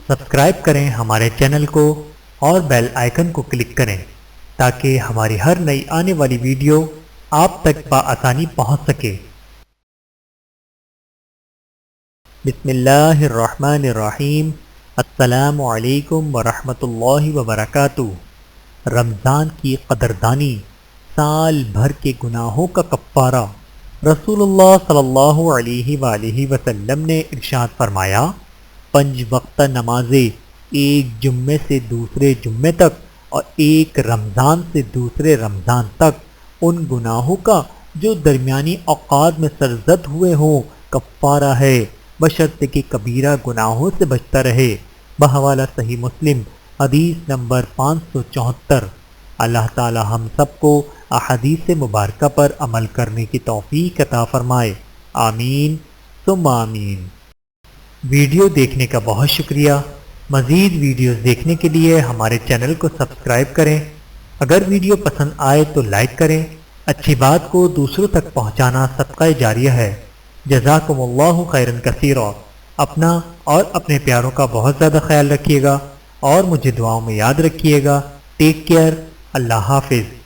Subscribe کریں ہمارے channel کو اور بیل آئیکن کو کلک کریں تاکہ ہماری ہر نئی آنے والی ویڈیو آپ تک بآسانی پہنچ سکے۔ بسم اللہ الرحمن الرحیم۔ السلام علیکم ورحمۃ اللہ وبرکاتہ۔ رمضان کی قدردانی، سال بھر کے گناہوں کا کفارہ۔ رسول اللہ صلی اللہ علیہ وآلہ وسلم نے ارشاد فرمایا، 5 وقتہ نمازیں ایک جمعے سے دوسرے جمعے تک اور ایک رمضان سے دوسرے رمضان تک ان گناہوں کا جو درمیانی اوقات میں سرزد ہوئے ہوں کفارہ ہے، بشرطے کہ کبیرہ گناہوں سے بچتا رہے۔ بحوالہ صحیح مسلم، حدیث نمبر 574۔ اللہ تعالی ہم سب کو احادیث مبارکہ پر عمل کرنے کی توفیق عطا فرمائے، آمین ثم آمین۔ ویڈیو دیکھنے کا بہت شکریہ۔ مزید ویڈیوز دیکھنے کے لیے ہمارے چینل کو سبسکرائب کریں۔ اگر ویڈیو پسند آئے تو لائک کریں۔ اچھی بات کو دوسروں تک پہنچانا صدقہ جاریہ ہے۔ جزاکم اللہ خیرا کثیرا۔ اپنا اور اپنے پیاروں کا بہت زیادہ خیال رکھیے گا اور مجھے دعاؤں میں یاد رکھیے گا۔ Take care. اللہ حافظ۔